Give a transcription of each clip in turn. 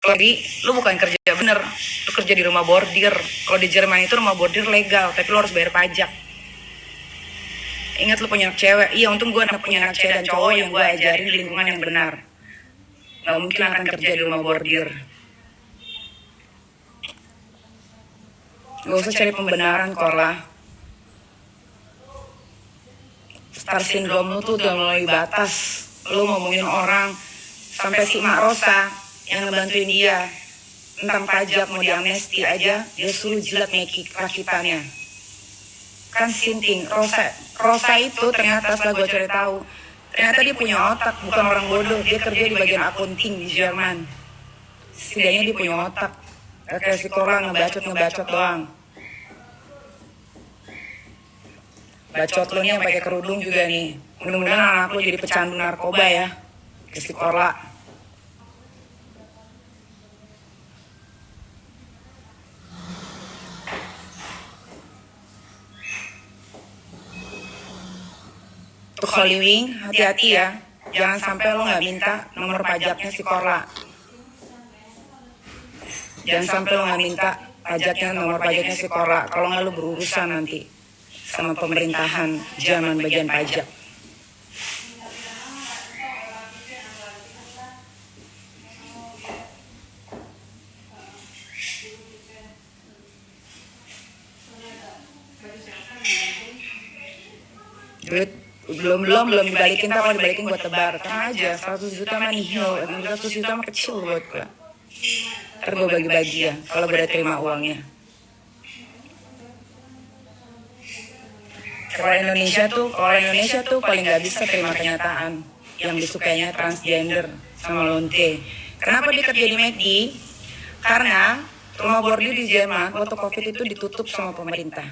Jadi lu bukan kerja bener, lu kerja di rumah bordir. Kalau di Jerman itu rumah bordir legal, tapi lu harus bayar pajak. Ingat lu punya anak cewek. Iya, untung gue punya anak cewek dan cowok yang gue ajarin di lingkungan yang benar. Gak mungkin akan kerja di rumah bordir. Gak usah cari pembenaran, Korla. Star syndrome lu tuh udah mulai batas. Lu ngomongin orang sampai si Mak Rosa yang ngebantuin dia tentang pajak mau diamnesti aja, dia suruh jilat Meki rakitannya. Kan sinting. Rosa itu ternyata setelah gue cari tahu, ternyata dia punya otak, bukan orang bodoh. Dia kerja di bagian akunting di Jerman. Setidaknya dia punya otak. Gak kayak si Korla ngebacot doang. Bacot lo nih yang pakai kerudung juga nih. Mudah-mudahan anak lo jadi pecandu narkoba ya, kayak si Korla. Tuh Holy Wing, hati-hati ya. Jangan sampai lo gak minta nomor pajaknya si Korla. Jangan sampai lo gak minta nomor pajaknya si Korla. Kalau gak lo berurusan nanti sama pemerintahan Jerman bagian pajak. Duit belum dibalikin, tak kalau dibalikin buat tebar. Tenang aja, 100 juta mah nihil, 100 juta mah kecil buat gue. Ntar gue bagi-bagi ya, kalau gue udah terima uangnya. Kalau Indonesia tuh paling gak bisa terima kenyataan yang disukainya transgender sama lonte. Kenapa dia kerja di McD? Karena rumah bordir di Jerman waktu COVID itu ditutup sama pemerintah.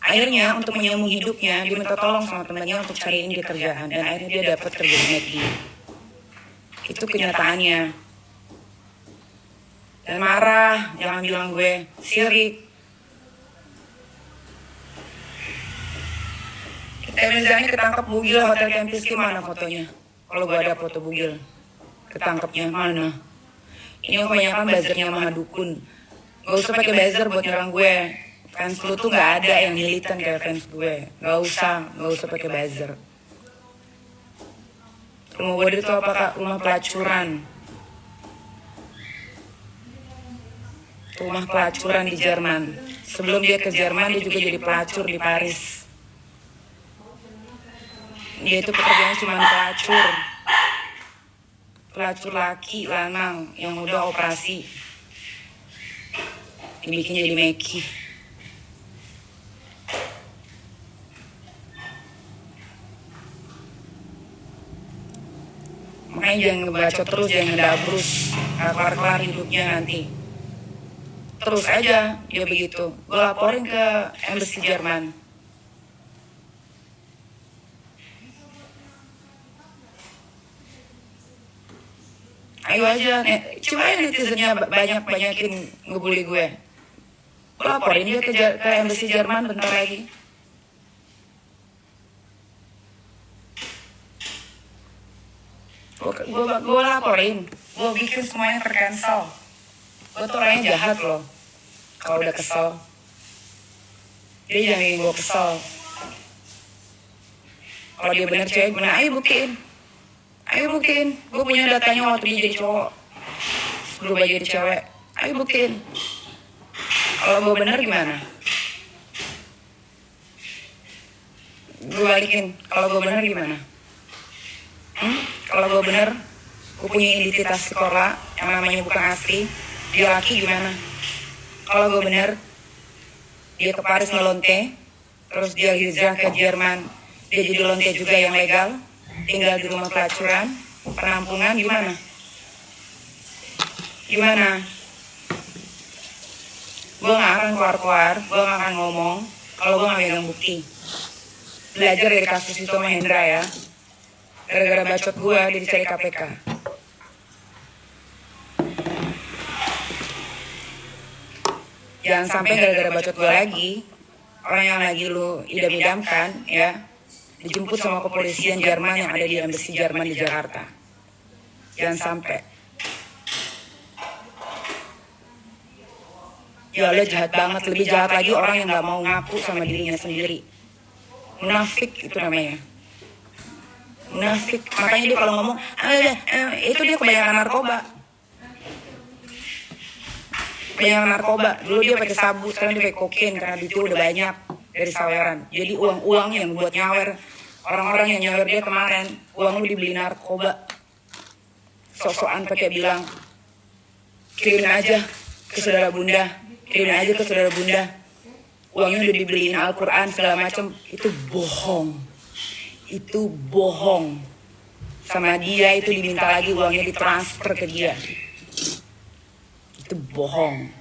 Akhirnya untuk menyambung hidupnya dia minta tolong sama temannya untuk cariin dia kerjaan, dan akhirnya dia dapat kerja di McD. Itu kenyataannya. Dan marah, jangan bilang gue sirik. Emil ketangkep bugil Hotel Kempinski, mana fotonya? Kalau gue ada foto bugil ketangkepnya, mana? Ini kebanyakan buzzernya Maha Dukun. Gak usah pakai buzzer buat nyerang gue. Fans lu tuh gak ada yang militan kayak fans gue. Gak usah pakai buzzer. Rumah bordir itu apakah rumah pelacuran? Rumah pelacuran di Jerman. Sebelum dia ke Jerman, dia juga jadi pelacur di Paris. Dia itu pekerjaannya cuma pelacur laki, lanang yang udah operasi dibikin jadi Meki. Makanya jangan ngebacot terus, jangan ngedabrus, gak kelar-kelar hidupnya nanti. Terus aja dia begitu. Gue laporin ke Embassy Jerman. Ayo aja, coba ya netizennya banyakin ngebully gue. Gue laporin dia ke Embassy Jerman bentar lagi. Gue laporin, gue bikin semuanya tercancel. Gue tuh orangnya jahat loh. Kalau udah kesel, dia jangan bikin gue kesel. Kalau dia bener cewek, bener, ayo buktiin. Gue punya datanya waktu dia jadi cowok, berubah jadi cewek. Ayo buktiin. Kalau gue bener gimana? Gue balikin. Kalau gue bener gimana? Kalau gue bener, gue punya identitas si Korla yang namanya bukan asli. Dia laki gimana? Kalau gue bener, dia ke Paris ngelonte, terus dia hijrah ke Jerman, dia jadi lonte juga yang legal, tinggal di rumah pelacuran, penampungan, gimana? Gue gak akan keluar, gue gak akan ngomong kalau gue gak megang bukti. Belajar dari kasus itu Mahendra ya. Gara-gara bacot gue dia dicari KPK. Jangan sampai gara-gara bacot gue lagi, orang yang lagi lu idam-idamkan ya, dijemput sama kepolisian Jerman yang ada di Embassy Jerman di Jakarta. Jangan sampai. Ya Allah jahat banget, lebih jahat lagi orang yang gak mau ngaku sama dirinya sendiri. Munafik itu namanya. Munafik, makanya dia kalau ngomong, itu dia kebanyakan narkoba. Kebanyakan narkoba, dulu dia pakai sabu, sekarang dia pakai kokain karena duitnya udah banyak dari saweran. Jadi uang-uang yang buat nyawer, orang-orang yang nyawer dia kemarin, uang lu dibeli narkoba. Sok-sokan pakai bilang, kirimin aja ke saudara bunda, kirimin aja ke saudara bunda. Uangnya udah dibeliin Al-Quran segala macam, itu bohong. Itu bohong. Sama dia itu diminta lagi uangnya ditransfer ke dia. Itu bohong.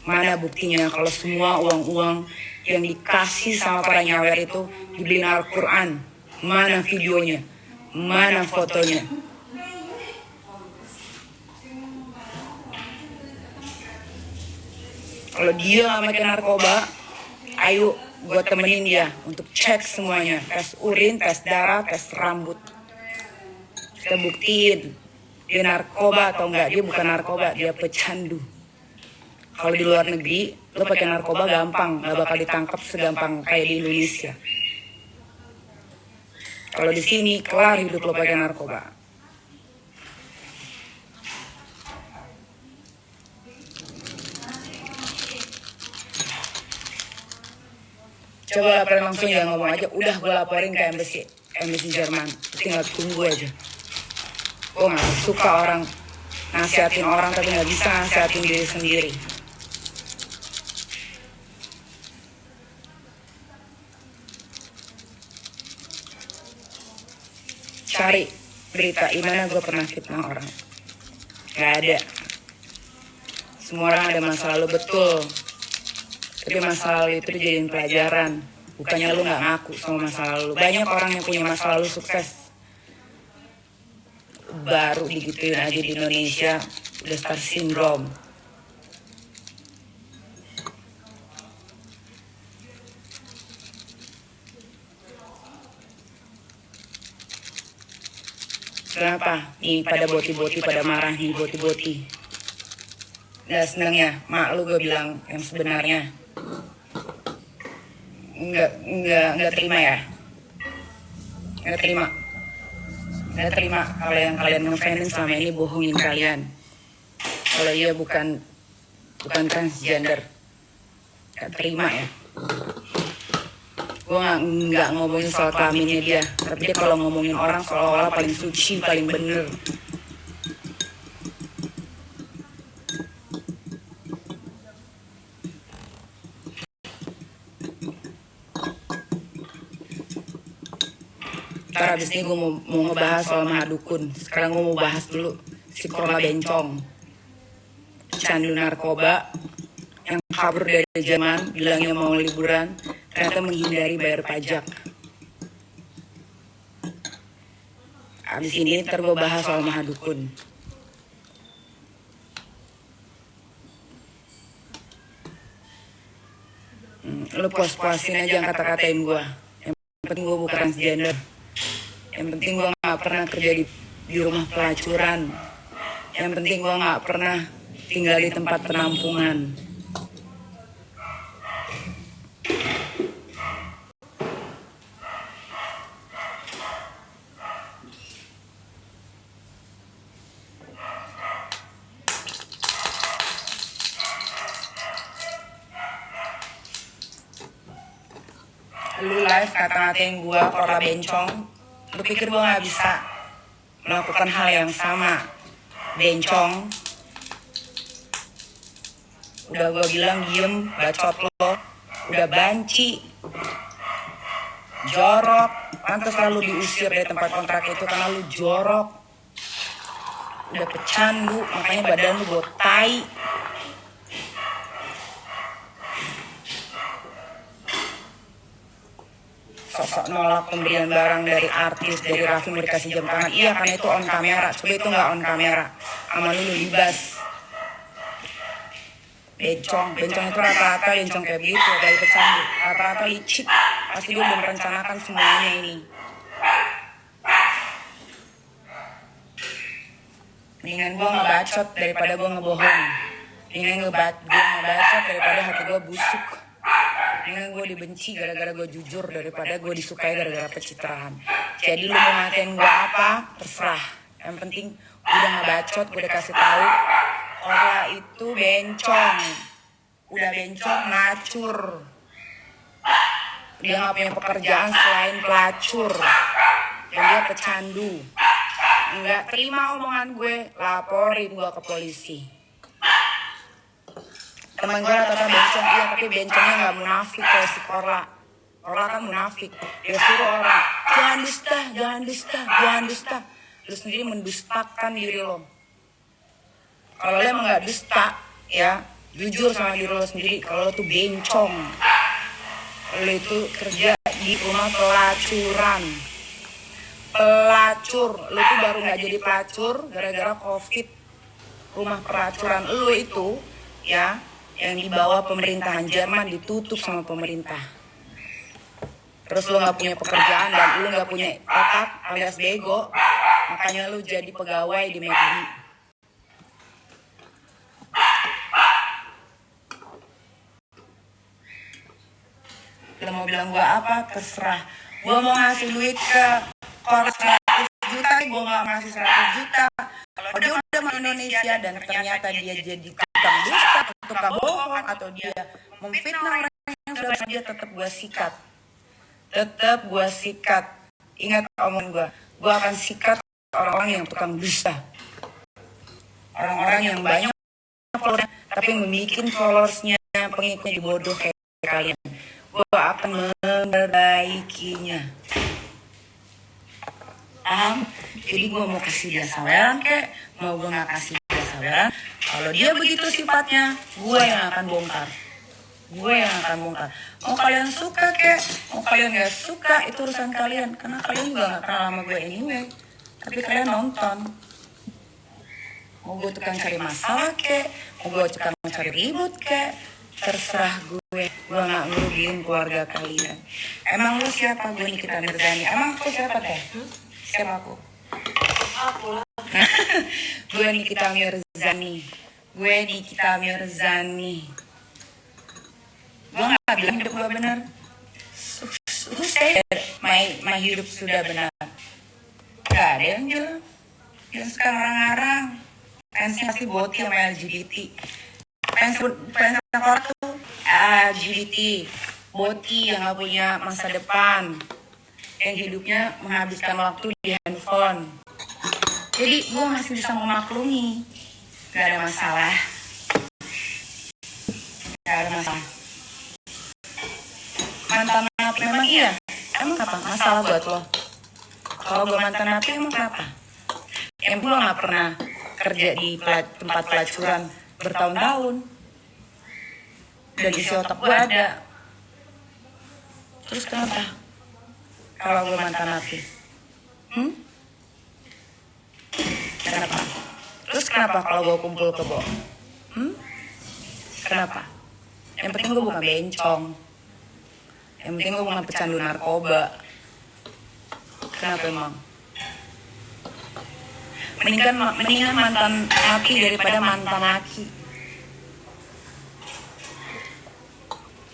Mana buktinya kalau semua uang-uang yang dikasih sama para nyawer itu dibeliin Al-Quran? Mana videonya? Mana fotonya? Kalau dia nggak pakai narkoba, ayo gue temenin dia untuk cek semuanya, tes urin, tes darah, tes rambut. Kita buktiin dia narkoba atau enggak. Dia bukan narkoba, dia pecandu. Kalau di luar negeri, lo pakai narkoba gampang, nggak bakal ditangkap segampang kayak di Indonesia. Kalau di sini kelar hidup lo pakai narkoba. Coba laporin langsung, ya ngomong aja, udah gue laporin ke embassy Jerman, tinggal tunggu aja. Gue gak suka orang nasihatin orang tapi gak bisa nasihatin diri sendiri. Cari berita gimana gue pernah fitnah orang. Gak ada. Semua orang ada masa lalu, betul. Tapi masa lalu itu dijadiin pelajaran. Bukannya lu gak ngaku sama masa lalu. Banyak orang yang punya masa lalu sukses, baru digituin aja di Indonesia udah star syndrome. Kenapa? Nih pada boti-boti pada marah nih, boti-boti. Gak seneng ya mak lu, gue bilang yang sebenarnya. Nggak terima ya, nggak terima kalau yang kalian ngefanin selama ini bohongin kalian. Kalau iya bukan transgender, nggak terima ya. Gue nggak ngomongin soal kelaminnya dia, tapi dia kalau ngomongin orang seolah-olah paling suci, paling bener. Ntar abis ini gue mau ngebahas soal Mahadukun. Sekarang gue mau bahas dulu si Korla Bencong, candu narkoba yang kabur dari Jerman, bilangnya mau liburan, ternyata menghindari bayar pajak. Abis ini ntar gue bahas soal Mahadukun. Lu puas-puasin aja yang kata-katain gue. Yang penting gue bukan transgender. Yang penting gue gak pernah kerja di rumah pelacuran. Yang penting gue gak pernah tinggal di tempat penampungan. Lu live kata-katain gue Korla Bencong. Lu pikir gue gak bisa melakukan hal yang sama? Bencong. Udah gue bilang diem, bacot lo. Udah banci, jorok. Pantes lalu diusir dari tempat kontrak itu karena lu jorok. Udah pecandu, makanya badan lu bau tai. Sosok nolak pemberian barang dari artis, dari Raffi mau dikasih jam tangan. Iya karena itu on kamera, coba itu gak on kamera. Sama lu libas. Bencong itu rata-rata bencong kayak begitu, dari pecandu. Rata-rata licik, pasti dia udah merencanakan semuanya ini. Mendingan gue gak bacot daripada gue ngebohong. Dengan ngebacot daripada hati gue busuk. Dengan gue dibenci gara-gara gue jujur daripada gue disukai gara-gara pencitraan. Jadi lu mau ngatain gue apa, terserah. Yang penting udah ngebacot, gue udah kasih tahu. Korla itu bencong. Udah bencong, ngacur. Dia gak punya pekerjaan selain pelacur. Dan dia pecandu. Enggak terima omongan gue, laporin gue ke polisi. Temen gue rata-rata bencong, iya tapi bencongnya gak munafik kayak si Korla. Korla kan munafik. Dia suruh orang, jangan dusta, jangan dusta, jangan dusta. Lu sendiri mendustakan diri lo. Kalau lo emang gak dusta, ya jujur sama diri lo sendiri. Kalau lo tuh bencong, lo itu kerja di rumah pelacuran. Pelacur, lo tuh baru gak jadi pelacur gara-gara COVID. Rumah pelacuran lo itu, ya, yang di bawah pemerintahan Jerman ditutup sama pemerintah. Terus lo gak punya pekerjaan dan lo gak punya otak alias bego, makanya lo jadi pegawai di McD. Lo mau bilang gue apa, terserah. Gue mau ngasih duit ke Korla 100 juta, gue gak ngasih 100 juta. Kalau dia udah mau Indonesia dan ternyata dia jadi tukang dusta, tukang bohong, atau dia memfitnah orang yang sudah dia, tetap gue sikat. Tetap gue sikat. Ingat omongan gue akan sikat orang-orang yang tukang dusta. Orang-orang yang banyak followers tapi membuat followersnya, pengikutnya bodoh kayak kalian. Gue akan memperbaikinya. Paham? Jadi gue mau kasih dia saweran kek, mau gue gak kasih dia saweran, kalau dia begitu sifatnya, gue yang akan bongkar. Gue yang akan bongkar. Mau kalian suka kek, mau kalian gak suka, itu urusan kalian. Karena kalian juga gak kenal sama gue anyway. Tapi kalian nonton. Mau gue tukang cari masalah kek, mau gue tukang cari ribut kek, terserah gue gak ngerugiin keluarga kalian. Emang lu siapa? Gue Nikita Mirzani. Emang aku siapa teh? Siapa aku? Gue Nikita Mirzani. Gue Nikita Mirzani. Gue gak bilang hidup gue benar. Who say my hidup sudah benar? Gak ada yang bilang. Yang suka ngarang-ngarang. Fansnya pasti boti sama LGBT. Fansnya orang tuh LGBT, boti yang gak punya masa depan, yang hidupnya menghabiskan waktu di handphone. Jadi gue masih bisa memaklumi, gak ada masalah. Gak ada masalah. Mantan napi memang iya. Emang apa masalah buat lo? Kalau gue mantan napi emang kenapa? Yang gue gak pernah kerja di tempat pelacuran bertahun-tahun. Dan isi otak gue ada. Terus kenapa kalau gue mantan napi? Kenapa? Terus kenapa kalau gue kumpul kebo? Kenapa? Yang penting gue bukan bencong. Yang penting gue bukan pecandu narkoba. Kenapa emang? Mendingan mantan napi daripada mantan laki.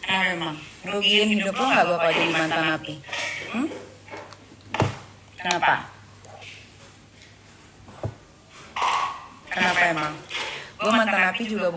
Kenapa emang? Rugiin hidup lo gak gue kalau jadi mantan napi? Kenapa? Kenapa emang? Gue mantan napi juga bukan